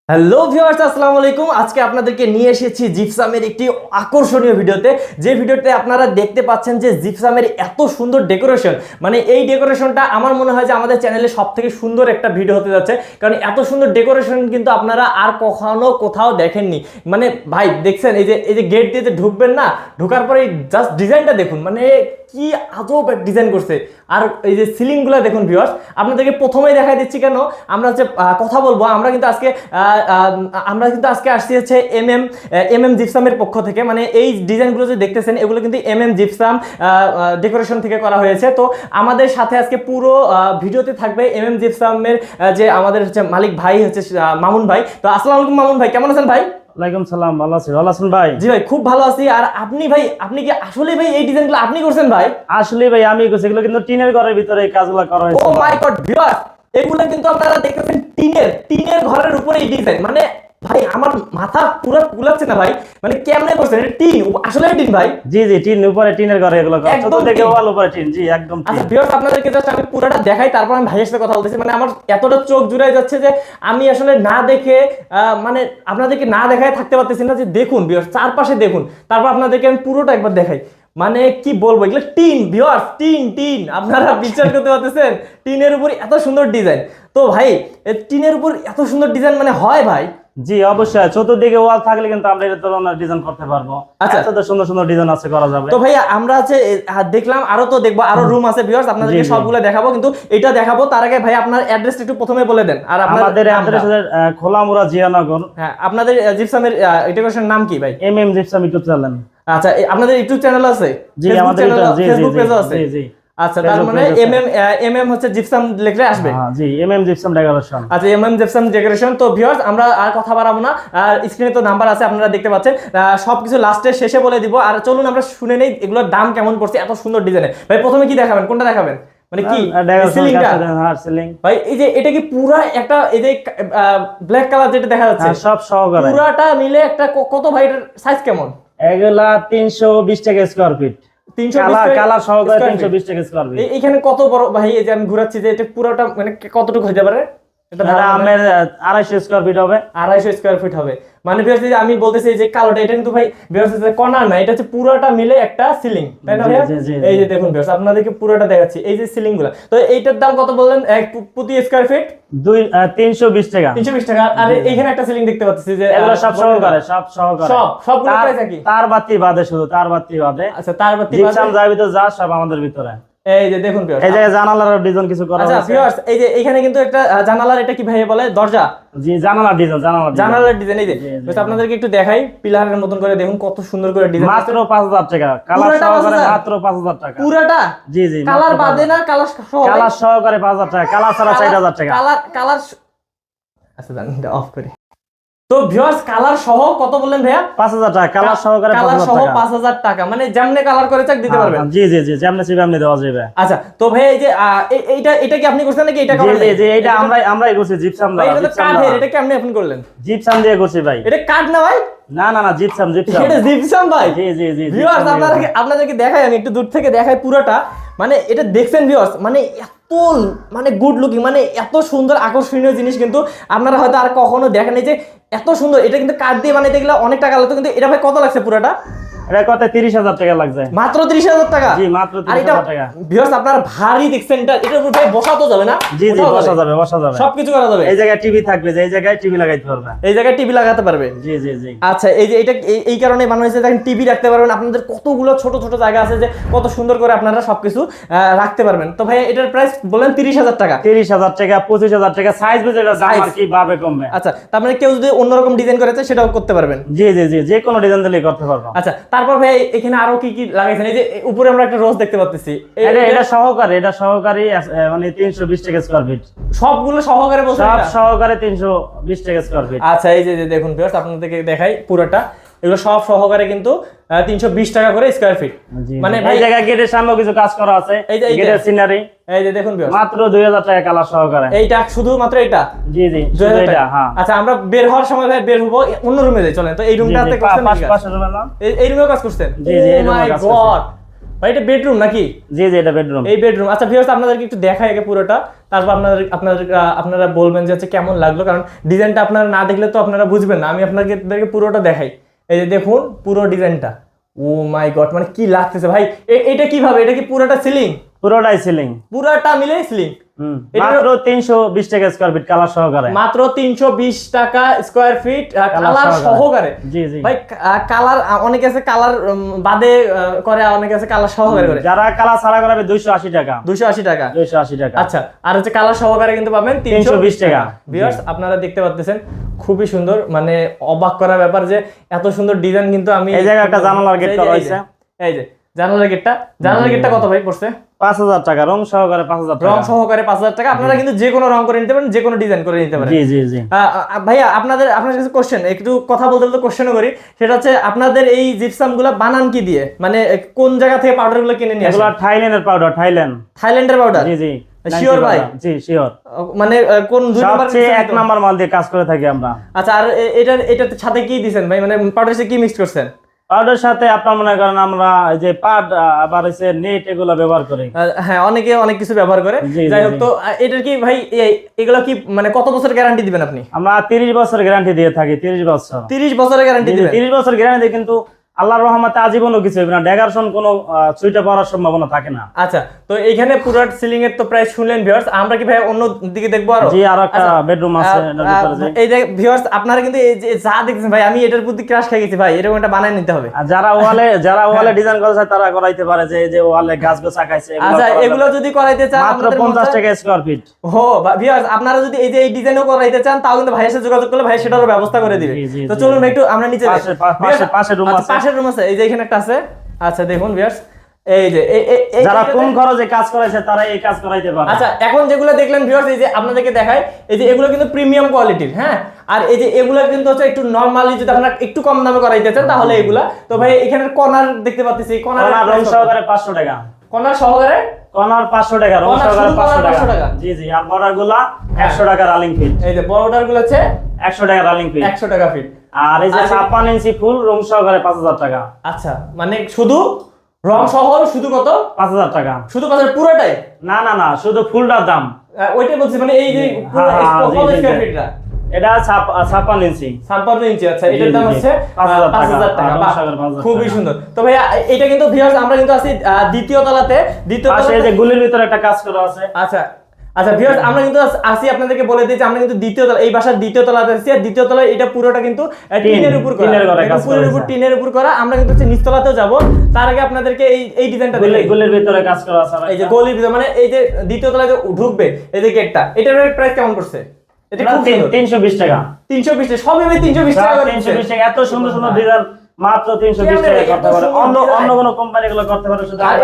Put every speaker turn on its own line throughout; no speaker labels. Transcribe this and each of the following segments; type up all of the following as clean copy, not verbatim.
Hello viewers, আসসালামু আলাইকুম। আজকে আপনাদেরকে নিয়ে এসেছি জিপসামের একটি আকর্ষণীয় ভিডিওতে। যে ভিডিওতে আপনারা দেখতে পাচ্ছেন যে জিপসামের এত সুন্দর ডেকোরেশন, মানে এই ডেকোরেশনটা আমার মনে হয় যে আমাদের চ্যানেলে সবথেকে সুন্দর একটা ভিডিও হতে যাচ্ছে। কারণ এত সুন্দর ডেকোরেশন কিন্তু আপনারা আর কখনো কোথাও দেখেননি। মানে ভাই দেখছেন, এই যে গেট দিয়ে যে ঢুকবেন না, ঢোকার পরে জাস্ট ডিজাইনটা দেখুন, মানে কি আজব এক ডিজাইন করছে। আর এই যে সিলিংগুলো দেখুন ভিউয়ার্স, আপনাদেরকে প্রথমেই দেখাই দিচ্ছি কেন আমরা হচ্ছে কথা বলবো। আমরা কিন্তু আজকে আসছি হচ্ছে এমএম জিপসামের পক্ষ থেকে। মানে এই ডিজাইনগুলো যে দেখতেছেন এগুলো কিন্তু এমএম জিপসাম ডেকোরেশন থেকে করা হয়েছে। তো আমাদের সাথে আজকে পুরো ভিডিওতে থাকবে এমএম জিপসামের যে আমাদের হচ্ছে মালিক ভাই হচ্ছে মামুন ভাই। তো আসসালামু আলাইকুম মামুন ভাই, কেমন আছেন ভাই?
ওয়ালাইকুম সালাম, ভালো আছি। ভালো আছেন ভাই?
জি ভাই, খুব ভালো আছি। আর আপনি ভাই, আপনি কি আসলে ভাই এই ডিজাইনগুলো আপনি করছেন ভাই?
আসলে ভাই আমি করছি, এগুলো কিন্তু টিনের ঘরের ভিতরে এই কাজগুলো করা হয়েছে।
ও মাই গড ভিউয়ার, এগুলো কিন্তু আপনারা দেখতেছেন টিনের ঘরের উপরে এই ডিজাইন। মানে ভাই আমার মাথা পুরো কুলাচ্ছে না ভাই, মানে কেমনে করছেন? এটা টিন, আসলে টিন ভাই?
জি জি, টিন উপরে, টিনের ঘরে এগুলো করা।
একদম
ছোট থেকে
টিন।
ওয়াল উপরে টিন। জি একদম টিন।
আচ্ছা ভিউয়ার্স, আপনাদেরকে জাস্ট আমি পুরোটা দেখাই, তারপর আমি ভাইয়ের সাথে কথা বলতেছি। মানে আমার এতটা চোখ জুড়াই যাচ্ছে যে আমি আসলে না দেখে মানে আপনাদেরকে না দেখায় থাকতে পারতেছি না। যে দেখুন ভিউয়ার্স, চারপাশে দেখুন, তারপর আপনাদেরকে আমি পুরোটা একবার দেখাই। মানে কি বলবো, এগুলো টিন ভিউয়ার্স, টিন টিন। আপনারা বিশ্বাস করতে পারতেছেন টিনের উপর এত সুন্দর ডিজাইন? তো ভাই টিনের উপর এত সুন্দর ডিজাইন মানে হয় ভাই?
জি অবশ্যই, চতুর্দিকে ওয়াল থাকলে কিন্তু আমরা এটা ধরনের ডিজাইন করতে পারবো।
আচ্ছা,
এত সুন্দর সুন্দর ডিজাইন আছে, করা যাবে।
তো ভাইয়া আমরা আছে দেখলাম, আরো তো দেখবো, আরো রুম আছে ভিউয়ার্স, আপনাদেরকে
জি, জি।
সবগুলো দেখাবো, কিন্তু এটা দেখাবো তার আগে ভাই আপনার অ্যাড্রেসটা একটু প্রথমে বলে দেন। আর
আমাদের অ্যাড্রেস খোলামুড়া জিয়ানগর।
হ্যাঁ, আপনাদের জিপসামের ডেকোরেশন নাম কি ভাই?
MM gypsum YouTube channel.
আচ্ছা, আপনাদের ইউটিউব চ্যানেল আছে?
জি আমাদের জি জি
ফেসবুক পেজও আছে?
জি জি।
আচ্ছা, তার মানে এমএম হচ্ছে জিপসাম লিখলে আসবে?
হ্যাঁ জি, এমএম জিপসাম ডেকোরেশন।
আচ্ছা, এমএম জিপসাম ডেকোরেশন। তো ভিউয়ার্স, আমরা আর কথা বাড়াবো না, আর স্ক্রিনে তো নাম্বার আছে আপনারা দেখতে পাচ্ছেন। সবকিছু লাস্টে শেষে বলে দিব। আর চলুন আমরা শুনে নেই এগুলোর দাম কেমন পড়ছে এত সুন্দর ডিজাইনে। ভাই প্রথমে কি দেখাবেন, কোনটা দেখাবেন? মানে কি সিলিংটা?
হ্যাঁ সিলিং
ভাই এই যে এটা কি পুরা একটা, এই যে ব্ল্যাক কালার যেটা দেখা যাচ্ছে
সব সহকারে
পুরাটা মিলে একটা কত ভাই, এটার সাইজ কেমন?
এগুলা 320 টাকা স্কয়ার ফিট।
320
কালার সহকারে 320 টাকা স্কয়ার ফিট।
এইখানে কত বড় ভাই? এই যে আমি ঘুরাচ্ছি, যে এটা পুরোটা মানে কতটুকু হতে পারে? এটা
আমের 250 স্কয়ার ফিট হবে।
250 স্কয়ার ফিট হবে। মানে ভিউয়ার্স, যে আমি বলতেছি যে কালোটা, এটা কিন্তু ভাই ভিউয়ার্স কর্নার না, এটা হচ্ছে পুরোটা মিলে একটা সিলিং, তাই না ভাইয়া? এই যে দেখুন ভিউয়ার্স, আপনাদেরকে পুরোটা দেখাচ্ছি, এই যে সিলিং গুলা। তো এইটার দাম কত বললেন প্রতি স্কয়ার ফিট?
320 টাকা।
320 টাকা। আর এইখানে একটা সিলিং দেখতে পাচ্ছি, যে
এগুলো সব সহকারে, সব সহকারে,
সবগুলো প্রাইস কি?
তার বাতি বাদে, শুধু তার বাতি বাদে।
আচ্ছা, তার বাতি
জিপসাম যার ভিতরে যা সব আমাদের ভিতরে।
এই যে দেখুন ভিউয়ার্স,
এই জায়গায় জানালার ডিজাইন কিছু করা
আচ্ছা
হয়েছে।
ভিউয়ার্স, এই যে এখানে কিন্তু একটা জানালার, এটা কি ভাই বলে? দরজা?
জি জানালার ডিজাইন,
জানালার ডিজাইন। এই যে আপনাদেরকে একটু দেখাই, পিলারের মতন করে দেখুন কত সুন্দর করে ডিজাইন।
মাত্র 5000 টাকা কালার সহকারে, মাত্র 5000 টাকা
পুরাটা?
জি জি,
কালার বাদে না? কালার সহ?
কালার সহকারে 5000 টাকা, কালার ছাড়া 4000 টাকা।
কালার আচ্ছা জানেন, এটা অফ করি। তো ভিউয়ার্স, কালার সহ কত বললেন ভাইয়া?
5000 টাকা, কালার সহকারে
5000 টাকা। মানে যেমনে কালার করে চাক দিতে পারবেন?
জি জি জি, যেমন চাইবে আপনি দেওয়া যাবে।
আচ্ছা, তো ভাই এই যে এটা কি আপনি করছেন নাকি এটা
জি জি জি, এটা আমরাই করছি জিপসাম
ভাই?
দ্বারা।
এটা তো কাঠের, এটা কি আপনি করলেন?
জিপসাম দিয়ে করছি ভাই।
এটা কাঠ না ভাই?
না না না, জিপসাম
এটা জিপসাম ভাই?
জি জি জি।
ভিউয়ার্স, আপনাদেরকে দেখাই, আমি একটু দূর থেকে দেখাই পুরোটা। মানে এটা দেখছেন ভিউয়ার্স, মানে এত মানে গুড লুকিং, মানে এত সুন্দর আকর্ষণীয় জিনিস কিন্তু আপনারা হয়তো আর কখনো দেখেন নাই যে এত সুন্দর। এটা কিন্তু কাঠ দিয়ে বানাইতে গেলে অনেক টাকা লাগতো, কিন্তু এটা ভাই কত লাগছে পুরোটা?
এটা কত? 30000 টাকা লাগছে।
মাত্র 30000 টাকা?
জি মাত্র 30000 টাকা।
ভিউয়ার্স, আপনারা ভারী দেখছেন, এটার উপর ভাই বসা তো যাবে না?
জি জি, বসা যাবে, বসা যাবে,
সবকিছু করা যাবে।
এই জায়গায় টিভি থাকবে, যে এই জায়গায় টিভি লাগাইতে পারবে,
এই জায়গায় টিভি লাগাতে পারবে।
জি জি জি।
আচ্ছা, এই যে এটা এই কারণে বানানো হয়েছে, দেখেন টিভি রাখতে পারবেন। আপনাদের কতগুলো ছোট ছোট জায়গা আছে, যে কত সুন্দর করে আপনারা সবকিছু রাখতে পারবেন। তো ভাই এটার প্রাইস বলেন 30000 টাকা?
30000 টাকা, 25000 টাকা, সাইজ বুঝে দাম আর কি বাড়বে কমবে।
আচ্ছা, তার মানে কেউ যদি অন্যরকম ডিজাইন করে চায় সেটাও করতে পারবেন?
জি জি জি, যে কোনো ডিজাইন দিলেই করতে পারবো।
আচ্ছা, তারপর ভাই এখানে আরো কি কি লাগাইছেন? এই যে উপরে আমরা একটা রোজ দেখতে পাচ্ছি,
এটা সহকারে, এটা সহকারে মানে 320 টাকা স্কয়ার ফিট।
সবগুলো সহকারে বলছেন?
সব সহকারে 320 টাকা স্কয়ার ফিট।
আচ্ছা, এই যে দেখুন ভিউয়ার্স, আপনাদেরকে দেখাই পুরোটা, এগুলো সব সহকারে কিন্তু 320 টাকা করে স্কয়ার ফিট। মানে
এই জায়গায় গেটের সামনে কিছু কাজ করা আছে,
এই যে
গেটের সিনারি।
এই যে দেখুন ভিউয়ার্স,
মাত্র 2000 টাকা কালার সহকারে।
এইটা শুধুমাত্র এটা?
জি জি, শুধু এটা। হ্যাঁ
আচ্ছা, আমরা বের হওয়ার সময় ভাই বের হবো, অন্য রুমে যাই, চলেন। তো এই রুমটাতে করছেন নাকি?
পাশে রুমে না,
এই রুমেও কাজ করছেন?
জি জি, এই
ও মাই
রুমে কাজ
গড, ভাই এটা বেডরুম নাকি?
জি জি, এটা বেডরুম।
এই বেডরুম। আচ্ছা ভিউয়ার্স, আপনাদেরকে একটু দেখাই আগে পুরোটা, তারপর আপনারা বলবেন যে হচ্ছে কেমন লাগলো, কারণ ডিজাইনটা আপনারা না দেখলে তো আপনারা বুঝবেন না। আমি আপনাদেরকে পুরোটা দেখাই। এই যে দেখুন পুরো ডিজাইনটা, ও মাই গড, মানে কি লাগতেছে ভাই। এটা কিভাবে, এটা কি পুরোটা সিলিং?
পুরোটাই সিলিং,
পুরোটা মিলে সিলিং।
মাত্র 320 টাকা স্কয়ার ফিট কালার সহকারে।
মাত্র 320 টাকা স্কয়ার ফিট কালার সহকারে।
জি জি
ভাই কালার অনেকে আছে কালার বাদে করে, অনেকে আছে কালার সহকারে করে।
যারা কালার ছাড়া করাবে 280 টাকা।
280 টাকা।
280 টাকা।
আচ্ছা, আর হচ্ছে কালার সহকারে কিন্তু পাবেন
320 টাকা।
ভিউয়ার্স আপনারা দেখতে পাচ্ছেন খুবই সুন্দর, মানে অবাক করার ব্যাপার যে এত সুন্দর ডিজাইন কিন্তু আমি
এই জায়গায় একটা জানালার গেট করা হয়েছে।
এই যে জানালার গেটটা কত ভাই পড়ছে?
5000 টাকা, রং সহকারে 5000 টাকা।
রং সহকারে 5000 টাকা। আপনারা কিন্তু যে কোনো রং করে নিতে পারেন, যে কোনো ডিজাইন করে নিতে পারেন।
জি জি জি।
ভাইয়া আপনার কাছে কোশ্চেন, একটু কথা বলতে বলতে কোশ্চেনও করি, সেটা হচ্ছে আপনাদের এই জিপসাম গুলা বানান কি দিয়ে, মানে কোন জায়গা থেকে পাউডার গুলো কিনে নিয়ে আসেন?
এগুলা থাইল্যান্ডের পাউডার, থাইল্যান্ডের
পাউডার।
জি জি।
শিওর ভাই?
জি শিওর।
মানে কোন দুই নাম্বার?
সবচেয়ে এক নাম্বার মাল দিয়ে কাজ করে থাকি আমরা।
আচ্ছা, আর এটার সাথে কি দিবেন ভাই, মানে পাউডারের সাথে কি মিক্স করছেন?
পাউডার সাথে আপনার মনে করেন আমরা যে পাট আবার হচ্ছে নেট এগুলো ব্যবহার করি।
হ্যাঁ, অনেকে অনেক কিছু ব্যবহার করে।
জি,
যাই
জি,
হোক,
জি।
তো এটার কি ভাই এগুলো কি মানে কত বছর গ্যারান্টি দিবেন আপনি?
আমরা 30 বছর গ্যারান্টি দিয়ে থাকি। 30 বছর।
30 বছরের গ্যারান্টি দিবেন?
30 বছর গ্যারান্টি দিই, কিন্তু আল্লাহর রহমতে আজীবনও কিছু হবে না, ডেগারশন কোনো চুইটা পড়ার সম্ভাবনা থাকে না।
আচ্ছা, তো এইখানে পুরো সিলিং এর তো প্রাইস শুনলেন ভিউয়ার্স, আমরা কি ভাই অন্য দিকে দেখবো আরো?
জি, আর একটা বেডরুম আছে এটার ভিতরে যাই।
এই যে ভিউয়ার্স আপনারা কিন্তু এই যে যা দেখছেন ভাই, আমি এটার প্রতি ক্রাশ খেয়ে গেছি ভাই, এরকম একটা বানায় নিতে হবে।
আর যারা ওয়ালে ডিজাইন করে চায় তারা করাইতে পারে, যে এই যে ওয়ালে গাছ গোছ আঁকাইছে
আচ্ছা, এগুলো যদি করাইতে চান
মাত্র 50 টাকা স্কয়ার ফিট।
হো ভিউয়ার্স, আপনারা যদি এই যে এই ডিজাইনও করাইতে চান, তাও কিন্তু ভাইয়ের সাথে যোগাযোগ করলে ভাই সেটারও ব্যবস্থা করে দিবে।
জি, জি,
তো
জি।
চলুন ভাই একটু আমরা নিচে যাই।
পাশে রুম আছে।
পাশের রুম আছে, এই যে এখানে একটা আছে। আচ্ছা দেখুন ভিউয়ার্স, এই যে
যারা কম খরচে কাজ করাইছে তারা এই কাজ করাইতে পারে।
আচ্ছা, এখন যেগুলো দেখলেন ভিউয়ার্স, এই যে আপনাদেরকে দেখায়, এই যে এগুলো কিন্তু প্রিমিয়াম কোয়ালিটির, হ্যাঁ। আর এই যে এগুলো কিন্তু হচ্ছে একটু নরমালি, যদি আপনারা একটু কম দামে করাইতে চান তাহলে এগুলা। তো ভাই এখানে কর্নার দেখতে পাচ্ছি,
কর্নার রং সহকারে 500 টাকা।
কর্নার সহকারে
কর্নার 500 টাকা, রং সহকারে 500 টাকা। জি জি। আর বর্ডার গুলা 100 টাকা রালিং ফিট।
এই যে বর্ডার গুলো হচ্ছে
100 টাকা রালিং ফিট।
100 টাকা ফিট।
আর এই যে 56 ইঞ্চি ফুল রং সহকারে 5000 টাকা।
আচ্ছা, মানে শুধু রং সহ শুধু কত?
5000 টাকা।
শুধু পুরোটাই?
না না না, শুধু ফুলটার দাম।
ওইটাই বলছি, মানে এই যে পুরো কত স্কয়ার ফিটটা?
এটা 56 ইঞ্চি।
56 ইঞ্চি। আচ্ছা, এটার দাম হচ্ছে
5000 টাকা।
বাহ, খুবই সুন্দর। তো ভাই এটা কিন্তু ভিউয়ার্স আমরা কিন্তু আছি দ্বিতীয় তলাতে।
পাশে এই যে গুলির ভিতরে একটা কাজ করা আছে।
আচ্ছা আচ্ছা ভিউয়ার্স, আমরা কিন্তু আসি, আপনাদেরকে বলে দিই যে আমরা কিন্তু দ্বিতীয় তলা, এই বাসার দ্বিতীয় তলাতে আছি। আর দ্বিতীয় তলায় এটা পুরোটা কিন্তু টিনের উপর করা, টিনের উপর করা। আমরা কিন্তু নিচতলাতেও যাব, তার আগে আপনাদেরকে এই ডিজাইনটা দেখি।
গুলির ভিতরে কাজ করা আছে।
এই যে গলির ভিতরে, মানে এই যে দ্বিতীয় তলায় যে ঢুকবে এই যে গেটটা, এটার প্রাইস কেমন পড়ছে? এটা খুব সুন্দর।
320 টাকা।
320 টাকা সবই ভাই 320 টাকা করে।
320 টাকা, এত সুন্দর সুন্দর ডিজাইন মাত্র 320 টাকা করতে পারে। অন্য কোন কোম্পানি গুলো করতে পারে শুধু।
আর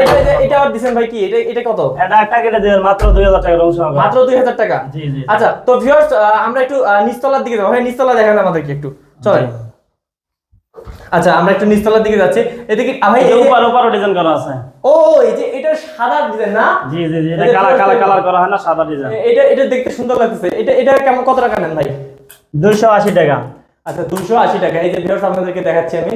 এটা আর দিবেন ভাই কি, এটা কত?
এটা একটা কেটে দিবেন মাত্র 2000 টাকা রং সহকারে।
মাত্র 2000 টাকা।
জি জি।
আচ্ছা, তো ভিউয়ার্স আমরা একটু নিচতলার দিকে যাব। ভাই নিচতলা দেখান আমাদেরকে একটু, চলেন। আচ্ছা, আমরা একটু নিচতলার দিকে যাচ্ছি। এদিকে ভাই
এই উপরও ডিজাইন করা আছে।
ও, এই যে এটা সাদা ডিজাইন না?
জি জি জি। এটা কালার করা হয় না, সাদা ডিজাইন।
এটা দেখতে সুন্দর লাগতেছে। এটা কেমন, কত টাকা নেন ভাই?
280 টাকা।
আচ্ছা, 280 টাকা। এই যে ভিউয়ার্স আপনাদেরকে দেখাচ্ছি আমি,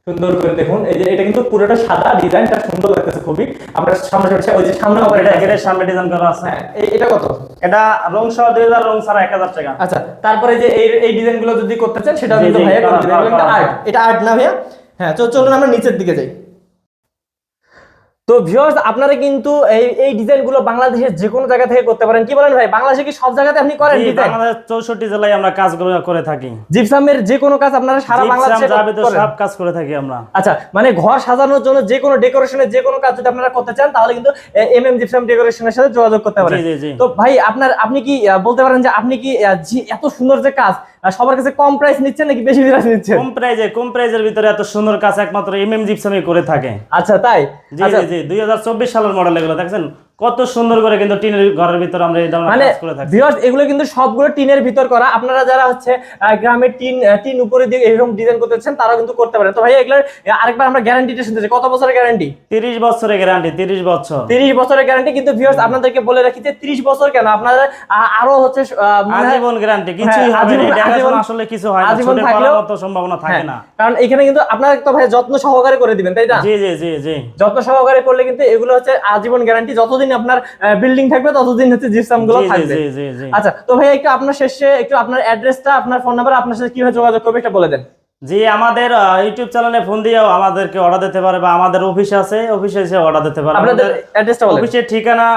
সুন্দর করে দেখুন। এই যে এটা কিন্তু পুরোটা সাদা, ডিজাইনটা সুন্দর লাগতেছে খুবই। আমরা সামনে ওই যে সামনে
এটা গেটের সামনে ডিজাইন করা আছে।
এটা কত?
এটা রং সহ 2000, রং ছাড়া 1000 টাকা।
আচ্ছা, তারপরে যে এই ডিজাইনগুলো যদি করতে চান সেটা কিন্তু ভাইয়া করে দিবেন। এটা আর্ট, এটা আর্ট না ভাইয়া? হ্যাঁ, তো চলুন আমরা নিচের দিকে যাই। তো ভিউয়ার্স আপনারা কিন্তু এই ডিজাইনগুলো বাংলাদেশের যে কোনো জায়গা থেকে করতে পারেন। কি বলেন ভাই, বাংলাদেশে কি সব জায়গাতে আপনি করেন ডিজাইন?
বাংলাদেশ 64 জেলায় আমরা কাজগুলো করে থাকি।
জিপসামের যে কোনো কাজ আপনারা সারা বাংলাদেশে করেন?
সব কাজ করে থাকি আমরা।
আচ্ছা, মানে ঘর সাজানোর জন্য যে কোনো ডেকোরেশনের যে কোনো কাজ যদি আপনারা করতে চান তাহলে কিন্তু এমএম জিপসাম ডেকোরেশনের সাথে যোগাযোগ করতে পারেন।
জি জি।
তো ভাই আপনি কি বলতে পারেন যে আপনি কি এত সুন্দর যে কাজ সবার কাছে কম প্রাইস নিচ্ছেন নাকি বেশি প্রাইস নিচ্ছেন?
কম প্রাইজের ভিতরে এত সুন্দর কাজ একমাত্র এমএম জিপসামই করে থাকে।
আচ্ছা, তাই?
জি জি জি। 2024 সালের মডেল এগুলো দেখছেন, কত সুন্দর করে কিন্তু টিনের ঘরের ভিতর আমরা এই ধরনের
মানে
কাজ করে থাকি।
ভিউয়ার্স এগুলো কিন্তু সবগুলো টিনের ভিতর করা। আপনারা যারা হচ্ছে গ্রামের টিন উপরে দিয়ে এরকম ডিজাইন করতে চান তারা কিন্তু করতে পারেন। তো ভাই এগুলোর আরেকবার আমরা গ্যারান্টিটা শুনতে চাই, কত বছরের গ্যারান্টি?
30 বছরের গ্যারান্টি, 30 বছর।
30 বছরের গ্যারান্টি। কিন্তু ভিউয়ার্স আপনাদেরকে বলে রাখি যে 30 বছর কেন, আপনারা আরো হচ্ছে
আজীবন গ্যারান্টি, কিছুই হবে না, এটা এখন আসলে কিছু হয় না,
আজীবন
ছোট
থাকলেও
পালার মতো সম্ভাবনা থাকে না।
কারণ এখানে কিন্তু আপনারা তো ভাই যত্ন সহকারে করে দিবেন, তাই না?
জি জি জি জি,
যত্ন সহকারে করলে কিন্তু এগুলো হচ্ছে আজীবন গ্যারান্টি, যতদিন আপনার বিল্ডিং থাকবে ততদিন হচ্ছে জিপসাম গুলো
জি,
থাকবে।
জি, জি, জি।
আচ্ছা তো ভাই একটু আপনার শেষে একটু আপনার অ্যাড্রেসটা, আপনার ফোন নাম্বার, আপনার সাথে কিভাবে যোগাযোগ করবে এটা বলে দেন।
জি, আমাদের ইউটিউব চ্যানেলে ফোন দিয়েও আমাদেরকে অর্ডার দিতে পারে, বা আমাদের অফিস আছে, অফিসে এসে অর্ডার দিতে পারে।
আপনাদের অ্যাড্রেসটা বলেন।
অফিসের ঠিকানা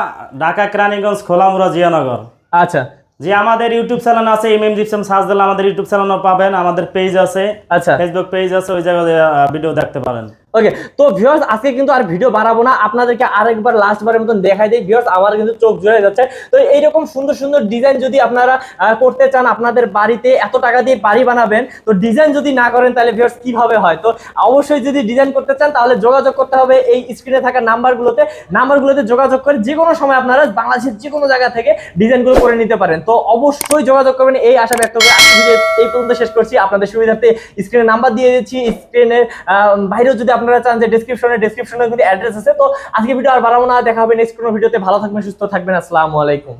ঢাকা কেরানীগঞ্জ খোলামুড়া জিয়ানগর।
আচ্ছা
যে আমাদের ইউটিউব চ্যানেল আছে এমএম জিপসাম, সার্চ দিলে আমাদের ইউটিউব চ্যানেলও পাবেন, আমাদের পেজ আছে,
আচ্ছা
ফেসবুক পেজ আছে, ওই জায়গায় ভিডিও দেখতে পারেন।
ওকে। তো ভিউয়ার্স আজকে কিন্তু আর ভিডিও বাড়াবো না, আপনাদেরকে আরেকবার লাস্টবারের মতন দেখাই দেই। ভিউয়ার্স আমার কিন্তু চোখ জুড়ে যাচ্ছে। তো এইরকম সুন্দর সুন্দর ডিজাইন যদি আপনারা করতে চান, আপনাদের বাড়িতে এত টাকা দিয়ে বাড়ি বানাবেন, তো ডিজাইন যদি না করেন তাহলে ভিউয়ার্স কিভাবে হয়? তো অবশ্যই যদি ডিজাইন করতে চান তাহলে যোগাযোগ করতে হবে এই স্ক্রিনে থাকা নাম্বারগুলোতে যোগাযোগ করে যে কোনো সময় আপনারা বাংলাদেশের যে কোনো জায়গা থেকে ডিজাইনগুলো করে নিতে পারেন। তো অবশ্যই যোগাযোগ করবেন, এই আশা ব্যক্ত করে আজকে ভিডিও এই পর্যন্ত শেষ করছি। আপনাদের সুবিধার্থে স্ক্রিনে নাম্বার দিয়ে দিচ্ছি, স্ক্রিনের বাইরেও যদি আপনারা চান যে ডেসক্রিপশনে কিন্তু অ্যাড্রেস আছে। তো আজকে ভিডিও আর বাড়াবো না, দেখা হবে নেক্সট কোনো ভিডিওতে। ভালো থাকবেন, সুস্থ থাকবেন, আসসালামু আলাইকুম।